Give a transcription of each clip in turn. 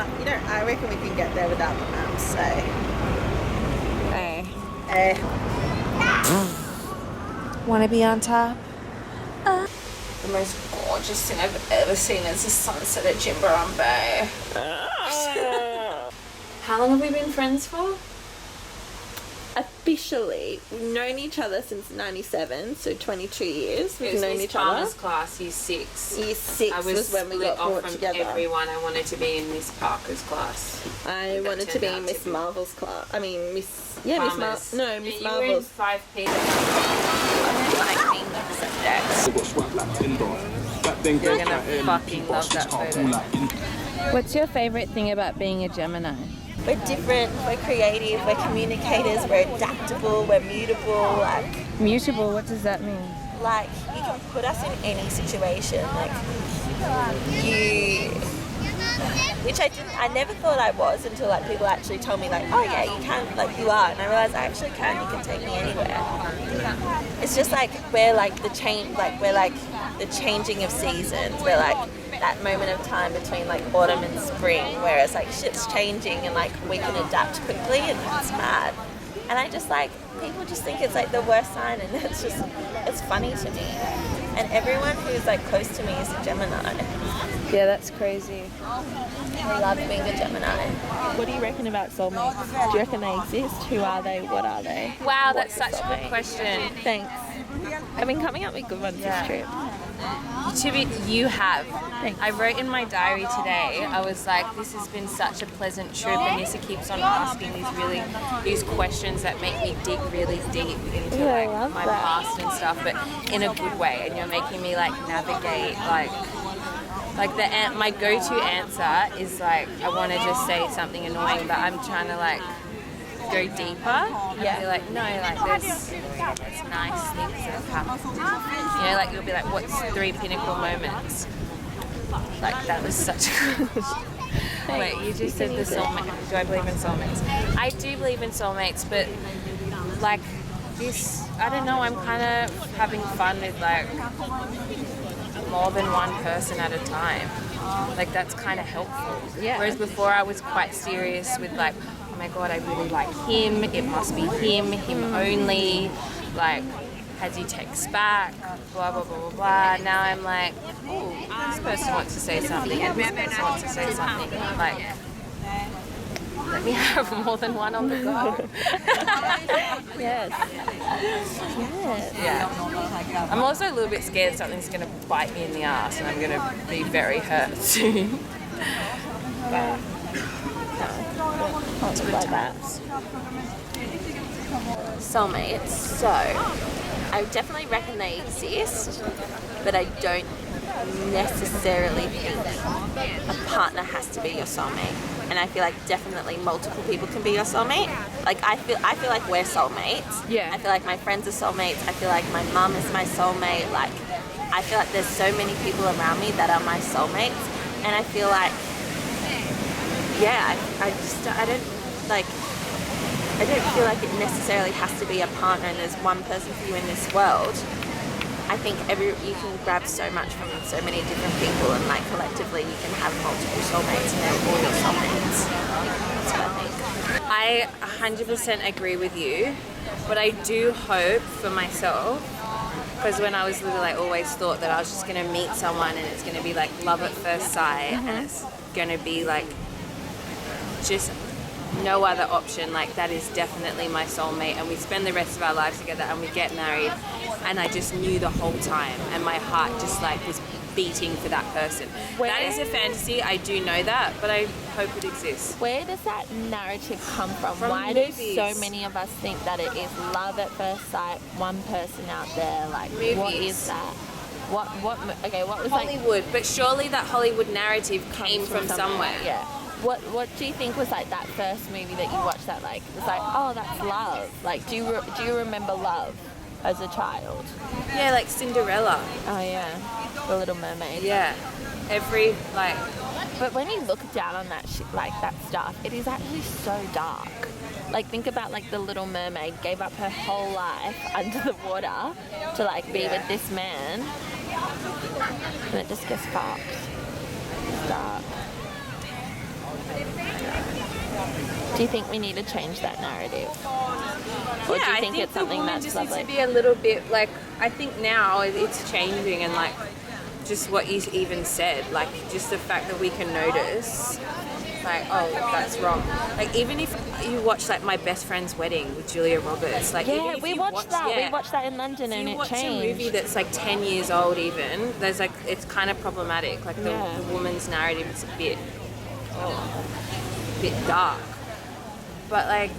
I reckon we can get there without the maps, so. Hey. Hey. Want to be on top? The most gorgeous thing I've ever seen is the sunset at Ybua Bay. How long have we been friends for? Officially, we've known each other since 97, so 22 years we've known each Farmer's other. class, year 6. Year 6 I was when we got split off brought from together. everyone. I wanted to be in Miss Parker's class. I wanted to be in Miss Marvel's class. I mean, Miss Marvel's. No, Miss You Marvel's. were in 5P. You're gonna fucking love that photo. What's your favourite thing about being a Gemini? We're different, we're creative, we're communicators, we're adaptable, we're mutable, Mutable, what does that mean? like you can put us in any situation, I never thought I was until like people actually told me like, oh yeah, you can, like you are, and I realized I actually can, you can take me anywhere. It's just like we're like the changing of seasons, we're like that moment of time between like autumn and spring, whereas like shit's changing and like we can adapt quickly, and it's mad. And I just like, people just think it's like the worst sign, and it's funny to me. And everyone who's like close to me is a Gemini. Yeah, that's crazy. I love being a Gemini. What do you reckon about soulmates? Do you reckon they exist? Who are they? What are they? Wow, that's such a good question. Thanks. I've been coming up with good ones this trip. You have. Thanks. I wrote in my diary today, I was like, this has been such a pleasant trip. Anissa keeps on asking these questions that make me dig really deep into my past and stuff, but in a good way. And you're making me like navigate my go-to answer is like, I want to just say something annoying, but I'm trying to like go deeper. Yeah. You're like, no, like there's nice things that have happened. You know, like you'll be like, what's 3 pinnacle moments? Like that was such a good. Wait, you just said the soulmate. Do I believe in soulmates? I do believe in soulmates, but like this, I don't know, I'm kind of having fun with like more than one person at a time. Like that's kind of helpful. Yeah. Whereas before I was quite serious with like, oh my god, I really like him, it must be him only, like has he text back, blah blah blah blah blah. Now I'm like, oh, this person wants to say something and this person wants to say something. Like, let me have more than one on the go. Yes. Yeah. I'm also a little bit scared something's going to bite me in the ass and I'm going to be very hurt soon. But It's good like that. Soulmates. So, I definitely reckon they exist, but I don't necessarily think a partner has to be your soulmate. And I feel like definitely multiple people can be your soulmate. Like I feel like we're soulmates. Yeah. I feel like my friends are soulmates. I feel like my mum is my soulmate. Like I feel like there's so many people around me that are my soulmates. And I feel like, yeah, I don't feel like it necessarily has to be a partner and there's one person for you in this world. I think you can grab so much from so many different people, and like collectively you can have multiple soulmates and they're all your soulmates. That's what I think. I 100% agree with you, but I do hope for myself, because when I was little I always thought that I was just going to meet someone and it's going to be like love at first sight, and it's going to be like just no other option, like that is definitely my soulmate, and we spend the rest of our lives together and we get married, and I just knew the whole time and my heart just like was beating for that person. That is a fantasy, I do know that, but I hope it exists. Where does that narrative come from? Why movies. do so many of us think that it is love at first sight, one person out there, like Movies. What is that? What was Hollywood, but surely that Hollywood narrative came from somewhere. Yeah. What do you think was like that first movie that you watched that like was like, oh, that's love? Like do you remember love as a child? Yeah, like Cinderella. Oh yeah, The Little Mermaid. Yeah, every like. But when you look down on that shit, like that stuff, it is actually so dark. Like think about like The Little Mermaid gave up her whole life under the water to like be with this man, and it just gets fucked. It's dark. Do you think we need to change that narrative? Or do you I think it's the something woman that's just lovely? needs to be a little bit like, I think now it's changing, and like just what you even said, like just the fact that we can notice like, oh, that's wrong. Like even if you watch like My Best Friend's Wedding with Julia Roberts, like even if we you watched that. yeah, We watched that in London, if and you it watch changed. a movie that's like 10 years old even, there's like, it's kind of problematic. Like the woman's narrative is a bit dark. But like,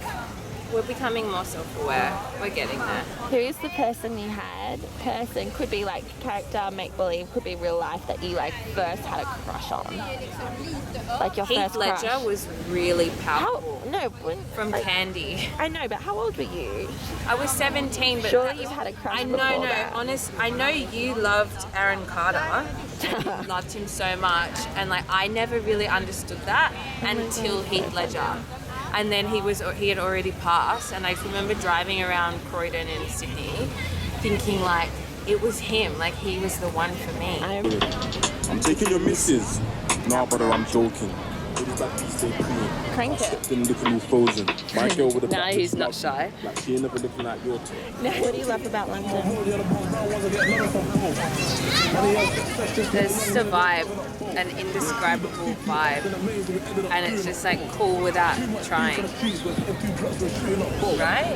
we're becoming more self-aware. We're getting there. Who's the person you had? Person could be like character, make believe, could be real life that you like first had a crush on. Like your Heath first Ledger crush. was really powerful. When, From like, Candy. I know, but how old were you? I was 17, but Surely you've had a crush I before know, that. honest. I know you loved Aaron Carter. You loved him so much, and like I never really understood that until Heath Ledger. And then he had already passed, and I remember driving around Croydon in Sydney, thinking like it was him, like he was the one for me. I'm taking your missus. Nah, brother, I'm joking. Crank it. Then looking all frozen. My girl with a No, he's not shy. Like she ain't never looking at your turn. What do you love about London? There's just a vibe, an indescribable vibe, and it's just like cool without trying, right?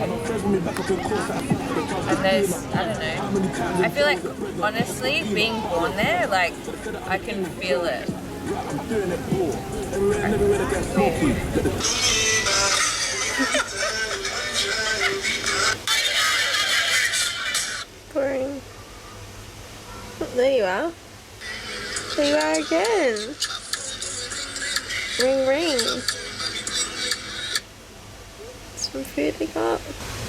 And there's, I don't know, I feel like honestly being born there, like I can feel it. I'm doing it all. Everywhere that gets smoky. Boring. There you are. There you are again. Ring ring. Some food we got.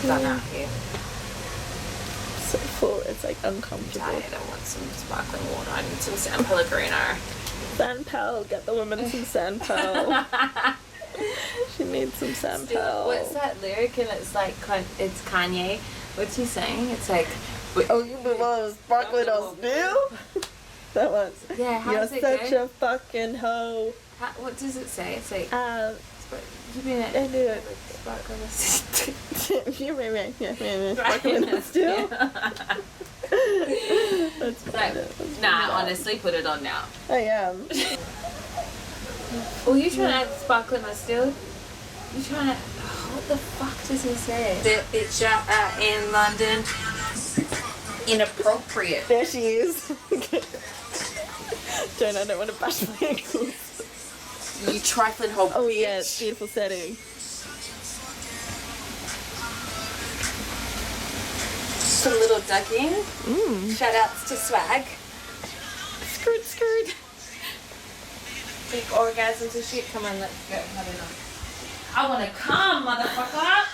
Done out here. So full, it's like uncomfortable. I want some sparkling water. I need some San Pellegrino. San Pel, get the woman some San Pel. She needs some San Pel. What's that lyric? And it's like, it's Kanye. What's he saying? It's like, Oh, you want sparkling or still? That was. yeah, how You're does it such go? a fucking hoe. What does it say? It's like, Give me it. I do it. sparkling or Sparkling or still? That's like, fine. nah, honestly, put it on now. I am. Oh, you trying to add sparkling or still? You trying to? What the fuck does he say? The bitch out in London. Inappropriate. There she is. I don't want to bash my ankles. You trifling hoe. Oh bitch. yeah, it's beautiful setting. Some little ducking. Shout outs to Swag. Skirt, skirt. Big orgasms and shit. Come on, let's go. I want to come, motherfucker.